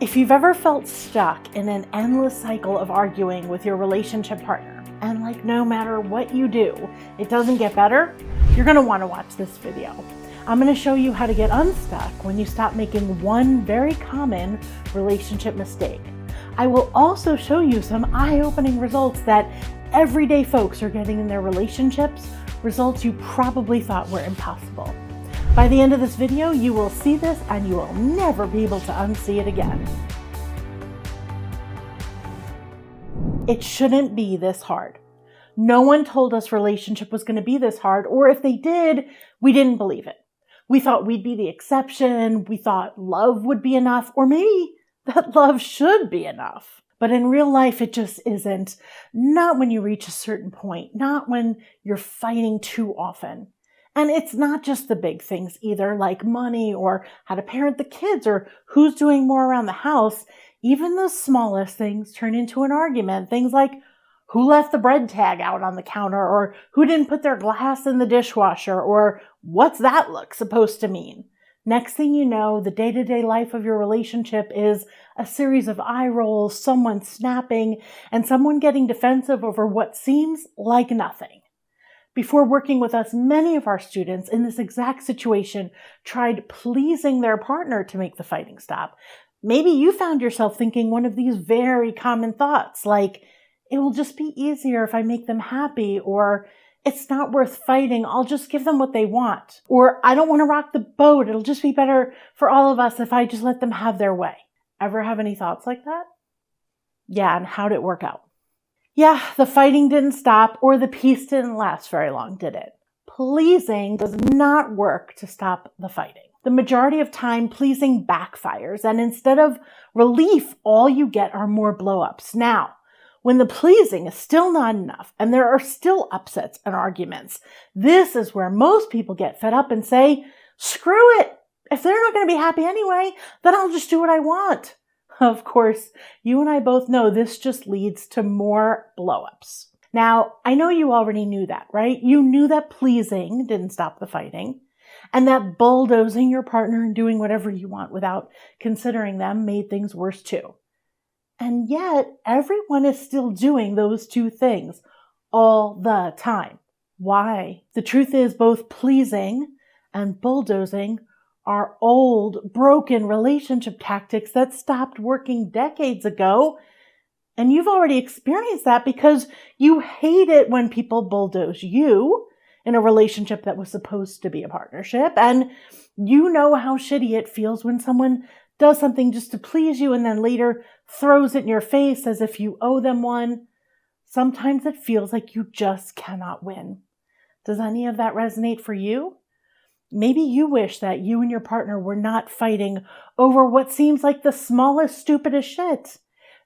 If you've ever felt stuck in an endless cycle of arguing with your relationship partner, and like no matter what you do, it doesn't get better, you're gonna wanna watch this video. I'm gonna show you how to get unstuck when you stop making one very common relationship mistake. I will also show you some eye-opening results that everyday folks are getting in their relationships, results you probably thought were impossible. By the end of this video, you will see this and you will never be able to unsee it again. It shouldn't be this hard. No one told us relationship was going to be this hard, or if they did, we didn't believe it. We thought we'd be the exception. We thought love would be enough, or maybe that love should be enough. But in real life, it just isn't. Not when you reach a certain point, not when you're fighting too often. And it's not just the big things either, like money or how to parent the kids or who's doing more around the house. Even the smallest things turn into an argument. Things like who left the bread tag out on the counter, or who didn't put their glass in the dishwasher, or what's that look supposed to mean? Next thing you know, the day-to-day life of your relationship is a series of eye rolls, someone snapping, and someone getting defensive over what seems like nothing. Before working with us, many of our students in this exact situation tried pleasing their partner to make the fighting stop. Maybe you found yourself thinking one of these very common thoughts, like, it will just be easier if I make them happy, or it's not worth fighting, I'll just give them what they want, or I don't want to rock the boat, it'll just be better for all of us if I just let them have their way. Ever have any thoughts like that? Yeah, and how'd it work out? Yeah, the fighting didn't stop, or the peace didn't last very long, did it? Pleasing does not work to stop the fighting. The majority of time, pleasing backfires, and instead of relief, all you get are more blow-ups. Now, when the pleasing is still not enough, and there are still upsets and arguments, this is where most people get fed up and say, screw it! If they're not going to be happy anyway, then I'll just do what I want. Of course, you and I both know this just leads to more blow-ups. Now, I know you already knew that, right? You knew that pleasing didn't stop the fighting, and that bulldozing your partner and doing whatever you want without considering them made things worse too. And yet, everyone is still doing those two things all the time. Why? The truth is, both pleasing and bulldozing are old, broken relationship tactics that stopped working decades ago. And you've already experienced that because you hate it when people bulldoze you in a relationship that was supposed to be a partnership. And you know how shitty it feels when someone does something just to please you and then later throws it in your face as if you owe them one. Sometimes it feels like you just cannot win. Does any of that resonate for you? Maybe you wish that you and your partner were not fighting over what seems like the smallest, stupidest shit.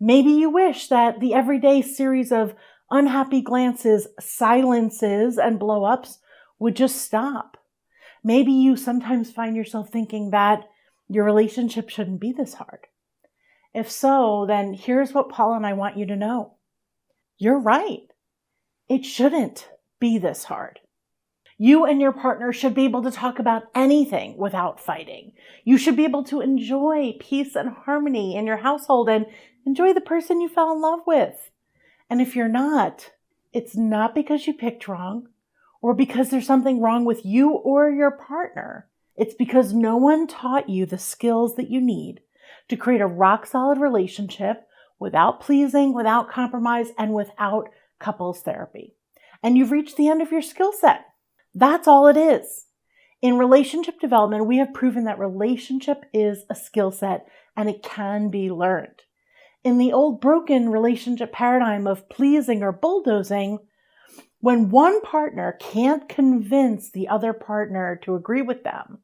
Maybe you wish that the everyday series of unhappy glances, silences, and blow-ups would just stop. Maybe you sometimes find yourself thinking that your relationship shouldn't be this hard. If so, then here's what Paul and I want you to know. You're right. It shouldn't be this hard. You and your partner should be able to talk about anything without fighting. You should be able to enjoy peace and harmony in your household and enjoy the person you fell in love with. And if you're not, it's not because you picked wrong or because there's something wrong with you or your partner. It's because no one taught you the skills that you need to create a rock-solid relationship without pleasing, without compromise, and without couples therapy. And you've reached the end of your skill set. That's all it is. In relationship development, we have proven that relationship is a skill set and it can be learned. In the old broken relationship paradigm of pleasing or bulldozing, when one partner can't convince the other partner to agree with them,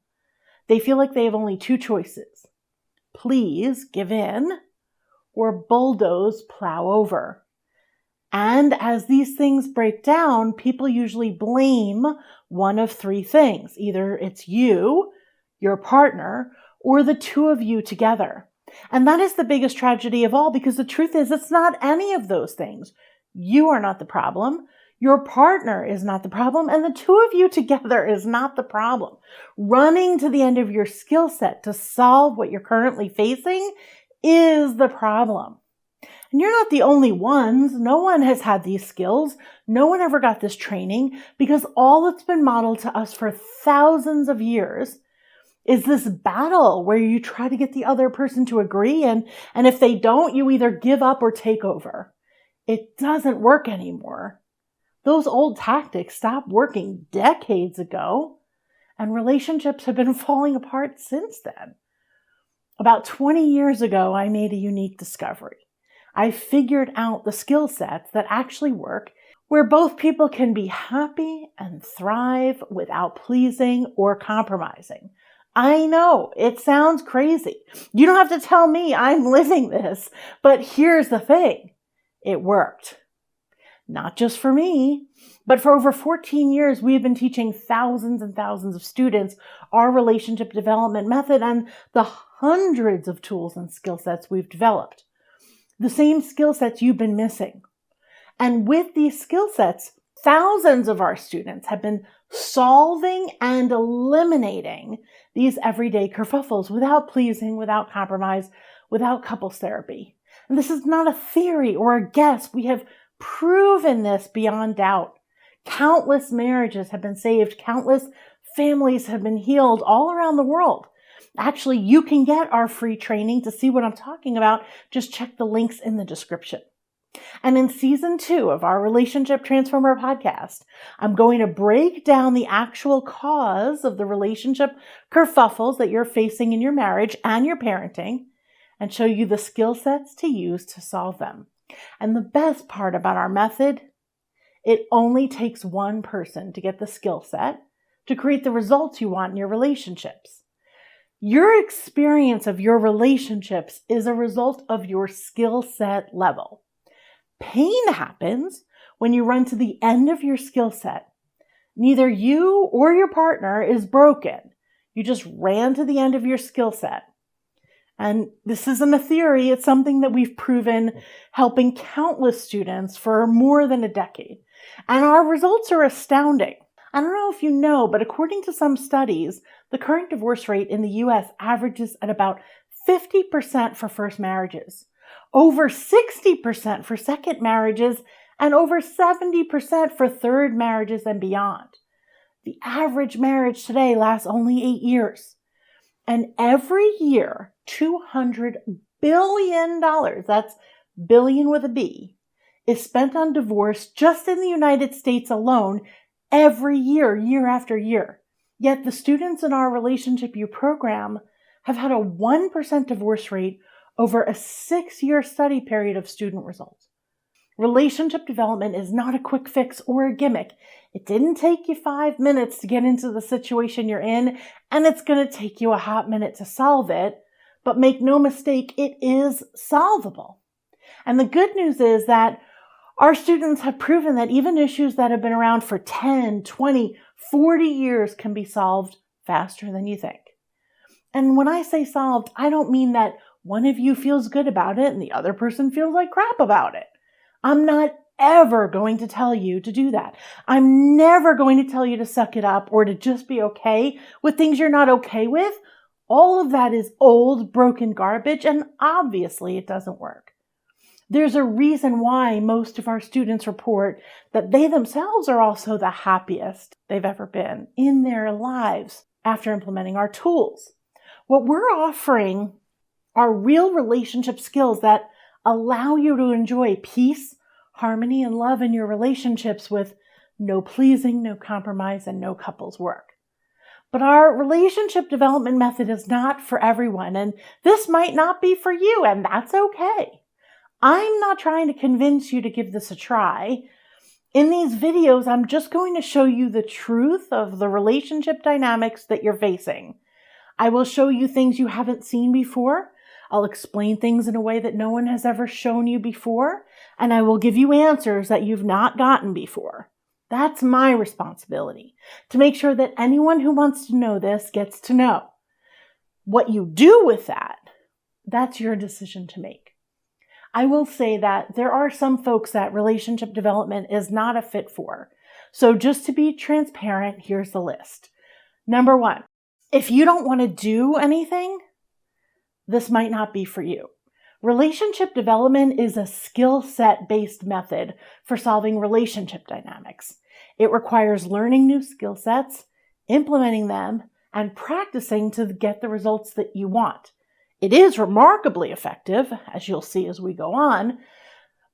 they feel like they have only two choices. Please, give in, or bulldoze, plow over. And as these things break down, people usually blame one of three things. Either it's you, your partner, or the two of you together. And that is the biggest tragedy of all, because the truth is it's not any of those things. You are not the problem. Your partner is not the problem, and the two of you together is not the problem. Running to the end of your skill set to solve what you're currently facing is the problem. And you're not the only ones. No one has had these skills. No one ever got this training, because all that's been modeled to us for thousands of years is this battle where you try to get the other person to agree. And if they don't, you either give up or take over. It doesn't work anymore. Those old tactics stopped working decades ago, and relationships have been falling apart since then. About 20 years ago, I made a unique discovery. I figured out the skill sets that actually work, where both people can be happy and thrive without pleasing or compromising. I know, it sounds crazy. You don't have to tell me, I'm living this. But here's the thing. It worked. Not just for me, but for over 14 years, we've been teaching thousands and thousands of students our relationship development method and the hundreds of tools and skill sets we've developed. The same skill sets you've been missing. And with these skill sets, thousands of our students have been solving and eliminating these everyday kerfuffles without pleasing, without compromise, without couples therapy. And this is not a theory or a guess. We have proven this beyond doubt. Countless marriages have been saved. Countless families have been healed all around the world. Actually, you can get our free training to see what I'm talking about. Just check the links in the description. And in season 2 of our Relationship Transformer podcast, I'm going to break down the actual cause of the relationship kerfuffles that you're facing in your marriage and your parenting, and show you the skill sets to use to solve them. And the best part about our method, it only takes one person to get the skill set to create the results you want in your relationships. Your experience of your relationships is a result of your skill set level. Pain happens when you run to the end of your skill set. Neither you or your partner is broken. You just ran to the end of your skill set. And this isn't a theory. It's something that we've proven helping countless students for more than a decade. And our results are astounding. I don't know if you know, but according to some studies, the current divorce rate in the U.S. averages at about 50% for first marriages, over 60% for second marriages, and over 70% for third marriages and beyond. The average marriage today lasts only 8 years. And every year, $200 billion, that's billion with a B, is spent on divorce just in the United States alone every year, year after year. Yet the students in our Relationship U program have had a 1% divorce rate over a 6-year study period of student results. Relationship development is not a quick fix or a gimmick. It didn't take you 5 minutes to get into the situation you're in, and it's going to take you a hot minute to solve it. But make no mistake, it is solvable. And the good news is that our students have proven that even issues that have been around for 10, 20, 40 years can be solved faster than you think. And when I say solved, I don't mean that one of you feels good about it and the other person feels like crap about it. I'm not ever going to tell you to do that. I'm never going to tell you to suck it up or to just be okay with things you're not okay with. All of that is old, broken garbage, and obviously it doesn't work. There's a reason why most of our students report that they themselves are also the happiest they've ever been in their lives after implementing our tools. What we're offering are real relationship skills that allow you to enjoy peace, harmony, and love in your relationships with no pleasing, no compromise, and no couples work. But our relationship development method is not for everyone, and this might not be for you, and that's okay. I'm not trying to convince you to give this a try. In these videos, I'm just going to show you the truth of the relationship dynamics that you're facing. I will show you things you haven't seen before. I'll explain things in a way that no one has ever shown you before, and I will give you answers that you've not gotten before. That's my responsibility, to make sure that anyone who wants to know this gets to know. What you do with that, that's your decision to make. I will say that there are some folks that relationship development is not a fit for. So just to be transparent, here's the list. Number 1, if you don't want to do anything, this might not be for you. Relationship development is a skill set based method for solving relationship dynamics. It requires learning new skill sets, implementing them, and practicing to get the results that you want. It is remarkably effective, as you'll see as we go on.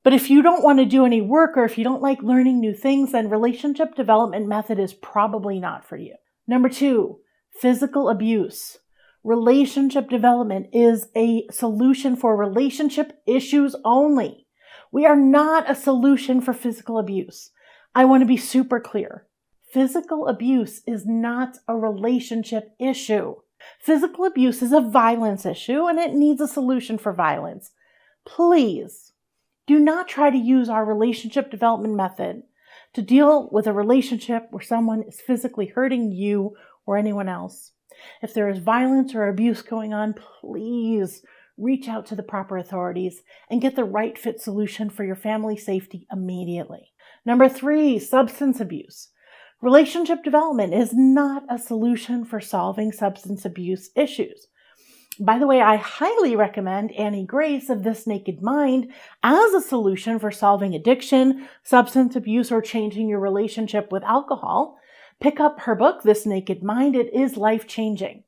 But if you don't want to do any work or if you don't like learning new things, then relationship development method is probably not for you. Number 2, physical abuse. Relationship development is a solution for relationship issues only. We are not a solution for physical abuse. I want to be super clear. Physical abuse is not a relationship issue. Physical abuse is a violence issue and it needs a solution for violence. Please do not try to use our relationship development method to deal with a relationship where someone is physically hurting you or anyone else. If there is violence or abuse going on, please reach out to the proper authorities and get the right fit solution for your family safety immediately. Number 3, substance abuse. Relationship development is not a solution for solving substance abuse issues. By the way, I highly recommend Annie Grace of This Naked Mind as a solution for solving addiction, substance abuse, or changing your relationship with alcohol. Pick up her book, This Naked Mind. It is life-changing.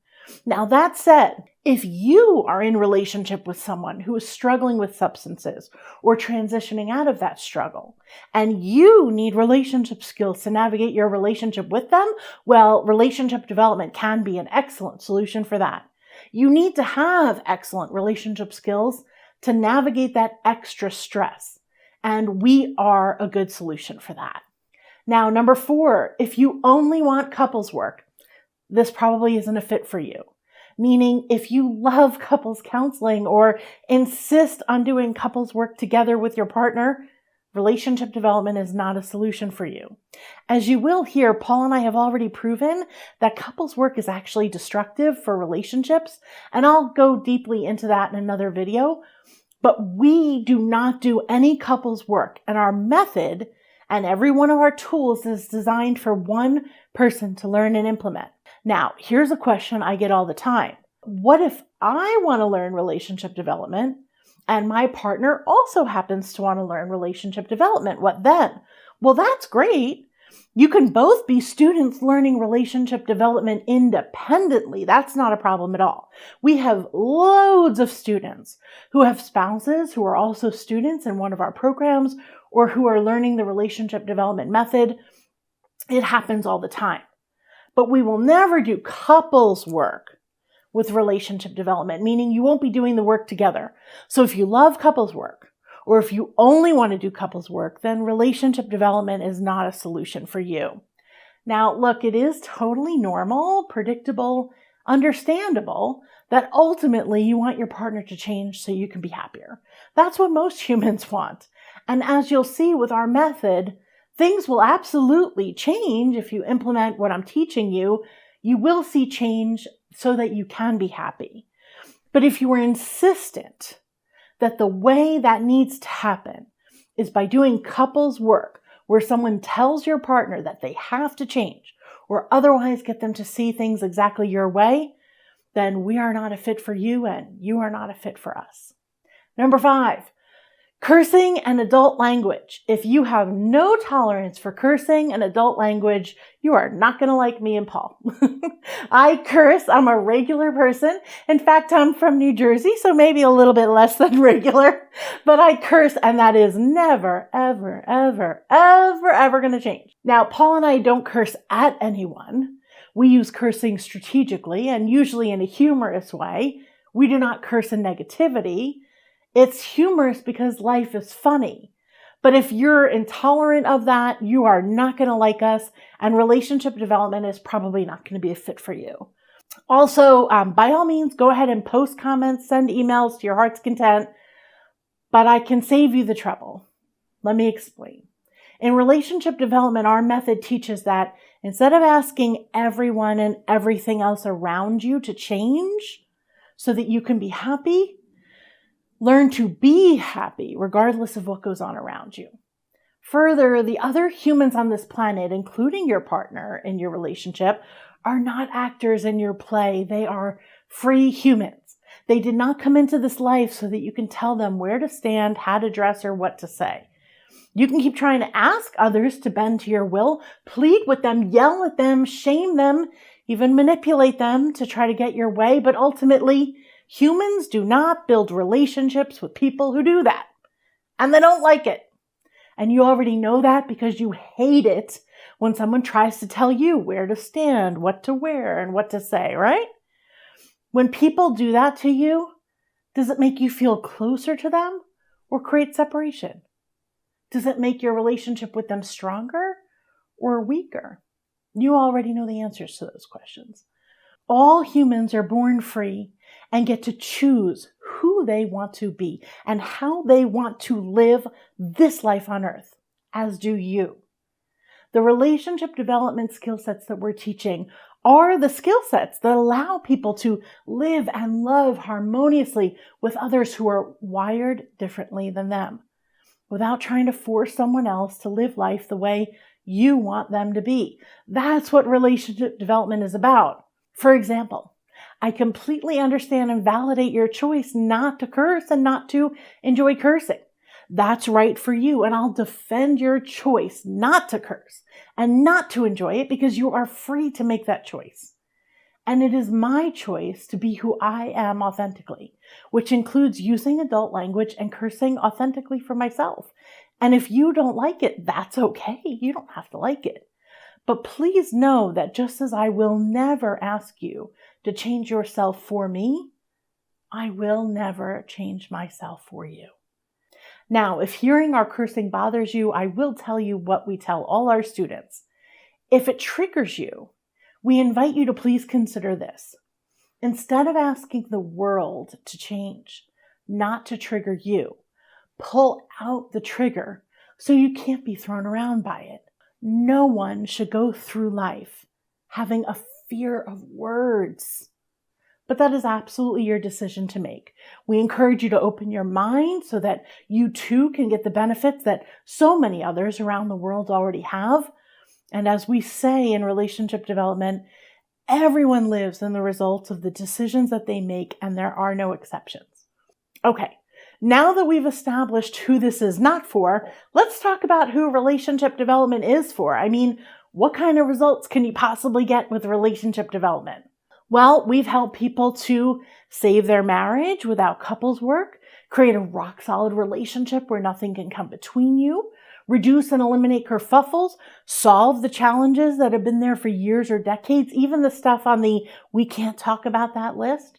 Now, that said, if you are in relationship with someone who is struggling with substances or transitioning out of that struggle, and you need relationship skills to navigate your relationship with them, well, relationship development can be an excellent solution for that. You need to have excellent relationship skills to navigate that extra stress, and we are a good solution for that. Now, number 4, if you only want couples work, this probably isn't a fit for you. Meaning, if you love couples counseling or insist on doing couples work together with your partner, relationship development is not a solution for you. As you will hear, Paul and I have already proven that couples work is actually destructive for relationships, and I'll go deeply into that in another video. But we do not do any couples work, and our method and every one of our tools is designed for one person to learn and implement. Now, here's a question I get all the time. What if I want to learn relationship development and my partner also happens to want to learn relationship development? What then? Well, that's great. You can both be students learning relationship development independently. That's not a problem at all. We have loads of students who have spouses who are also students in one of our programs or who are learning the relationship development method. It happens all the time. But we will never do couples work with relationship development, meaning you won't be doing the work together. So if you love couples work, or if you only want to do couples work, then relationship development is not a solution for you. Now, look, it is totally normal, predictable, understandable that ultimately you want your partner to change so you can be happier. That's what most humans want. And as you'll see with our method, things will absolutely change if you implement what I'm teaching you. You will see change so that you can be happy. But if you are insistent that the way that needs to happen is by doing couples work, where someone tells your partner that they have to change or otherwise get them to see things exactly your way, then we are not a fit for you and you are not a fit for us. Number 5, cursing and adult language. If you have no tolerance for cursing and adult language, you are not going to like me and Paul. I curse. I'm a regular person. In fact, I'm from New Jersey, so maybe a little bit less than regular, but I curse, and that is never, ever, ever, ever, ever going to change. Now, Paul and I don't curse at anyone. We use cursing strategically and usually in a humorous way. We do not curse in negativity. It's humorous because life is funny. But if you're intolerant of that, you are not going to like us, and relationship development is probably not going to be a fit for you. Also, by all means, go ahead and post comments, send emails to your heart's content, but I can save you the trouble. Let me explain. In relationship development, our method teaches that instead of asking everyone and everything else around you to change so that you can be happy, learn to be happy regardless of what goes on around you. Further, the other humans on this planet, including your partner in your relationship, are not actors in your play. They are free humans. They did not come into this life so that you can tell them where to stand, how to dress, or what to say. You can keep trying to ask others to bend to your will, plead with them, yell at them, shame them, even manipulate them to try to get your way. But ultimately, humans do not build relationships with people who do that. And they don't like it. And you already know that because you hate it when someone tries to tell you where to stand, what to wear, and what to say, right? When people do that to you, does it make you feel closer to them or create separation? Does it make your relationship with them stronger or weaker? You already know the answers to those questions. All humans are born free and get to choose who they want to be and how they want to live this life on earth, as do you. The relationship development skill sets that we're teaching are the skill sets that allow people to live and love harmoniously with others who are wired differently than them, without trying to force someone else to live life the way you want them to be. That's what relationship development is about. For example, I completely understand and validate your choice not to curse and not to enjoy cursing. That's right for you, and I'll defend your choice not to curse and not to enjoy it because you are free to make that choice. And it is my choice to be who I am authentically, which includes using adult language and cursing authentically for myself. And if you don't like it, that's okay. You don't have to like it. But please know that just as I will never ask you to change yourself for me, I will never change myself for you. Now, if hearing our cursing bothers you, I will tell you what we tell all our students. If it triggers you, we invite you to please consider this. Instead of asking the world to change, not to trigger you, pull out the trigger so you can't be thrown around by it. No one should go through life having a fear of words. But that is absolutely your decision to make. We encourage you to open your mind so that you too can get the benefits that so many others around the world already have. And as we say in relationship development, everyone lives in the results of the decisions that they make, and there are no exceptions. Okay, now that we've established who this is not for, let's talk about who relationship development is for. I mean, what kind of results can you possibly get with relationship development? Well, we've helped people to save their marriage without couples work, create a rock-solid relationship where nothing can come between you, reduce and eliminate kerfuffles, solve the challenges that have been there for years or decades, even the stuff on the we can't talk about that list,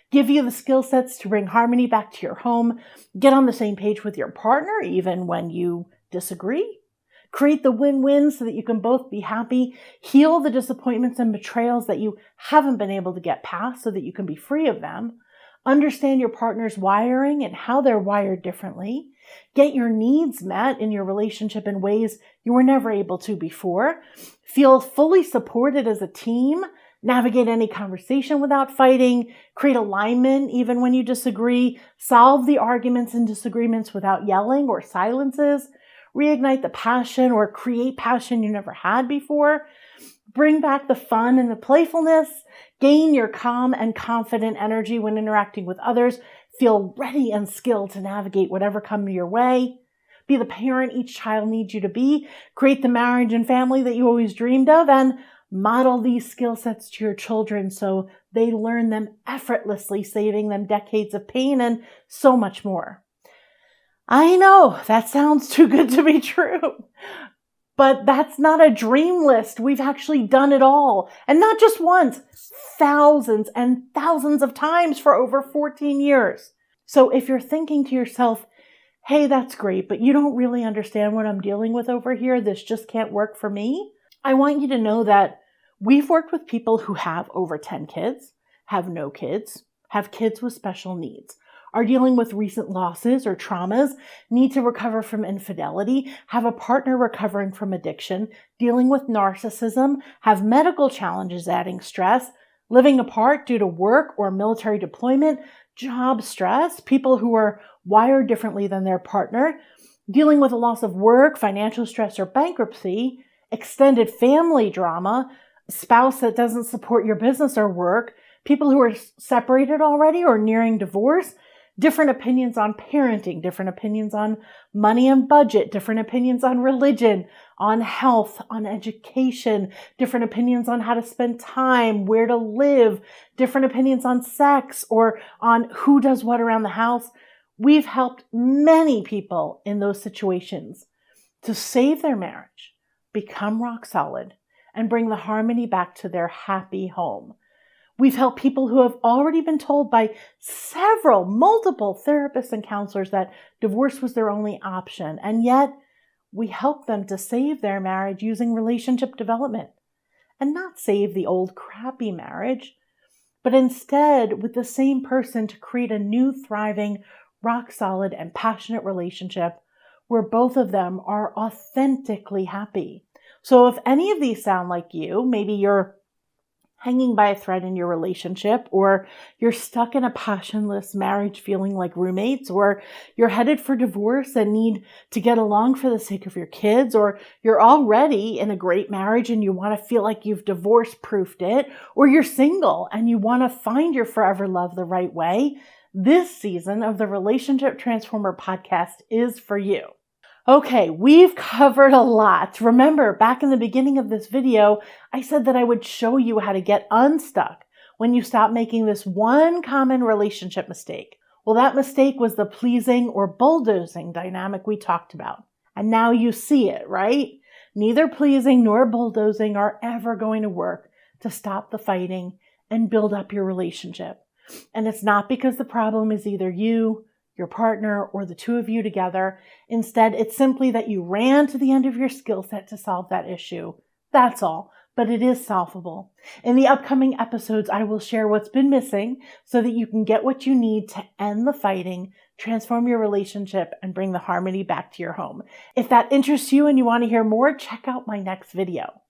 give you the skill sets to bring harmony back to your home, get on the same page with your partner even when you disagree, create the win-win so that you can both be happy, heal the disappointments and betrayals that you haven't been able to get past so that you can be free of them, understand your partner's wiring and how they're wired differently, get your needs met in your relationship in ways you were never able to before, feel fully supported as a team, navigate any conversation without fighting, create alignment even when you disagree, solve the arguments and disagreements without yelling or silences, reignite the passion or create passion you never had before, bring back the fun and the playfulness, gain your calm and confident energy when interacting with others, feel ready and skilled to navigate whatever comes your way, be the parent each child needs you to be, create the marriage and family that you always dreamed of, and model these skill sets to your children so they learn them effortlessly, saving them decades of pain and so much more. I know that sounds too good to be true, but that's not a dream list. We've actually done it all, and not just once, thousands and thousands of times for over 14 years. So if you're thinking to yourself, hey, that's great, but you don't really understand what I'm dealing with over here, this just can't work for me, I want you to know that we've worked with people who have over 10 kids, have no kids, have kids with special needs, are dealing with recent losses or traumas, need to recover from infidelity, have a partner recovering from addiction, dealing with narcissism, have medical challenges adding stress, living apart due to work or military deployment, job stress, people who are wired differently than their partner, dealing with a loss of work, financial stress or bankruptcy, extended family drama, a spouse that doesn't support your business or work, People who are separated already or nearing divorce, different opinions on parenting, different opinions on money and budget, different opinions on religion, on health, on education, different opinions on how to spend time, where to live, different opinions on sex or on who does what around the house. We've helped many people in those situations to save their marriage, become rock solid, and bring the harmony back to their happy home. We've helped people who have already been told by multiple therapists and counselors that divorce was their only option, and yet we help them to save their marriage using relationship development. And not save the old crappy marriage, but instead with the same person to create a new thriving, rock solid, and passionate relationship where both of them are authentically happy. So if any of these sound like you, maybe you're hanging by a thread in your relationship, or you're stuck in a passionless marriage feeling like roommates, or you're headed for divorce and need to get along for the sake of your kids, or you're already in a great marriage and you want to feel like you've divorce-proofed it, or you're single and you want to find your forever love the right way, this season of the Relationship Transformer podcast is for you. Okay, we've covered a lot. Remember, back in the beginning of this video, I said that I would show you how to get unstuck when you stop making this one common relationship mistake. Well, that mistake was the pleasing or bulldozing dynamic we talked about. And now you see it, right? Neither pleasing nor bulldozing are ever going to work to stop the fighting and build up your relationship. And it's not because the problem is either you, your partner, or the two of you together. Instead, it's simply that you ran to the end of your skill set to solve that issue. That's all, but it is solvable. In the upcoming episodes, I will share what's been missing so that you can get what you need to end the fighting, transform your relationship, and bring the harmony back to your home. If that interests you and you want to hear more, check out my next video.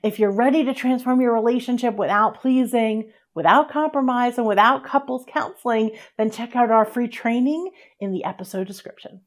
If you're ready to transform your relationship without pleasing, without compromise, and without couples counseling, then check out our free training in the episode description.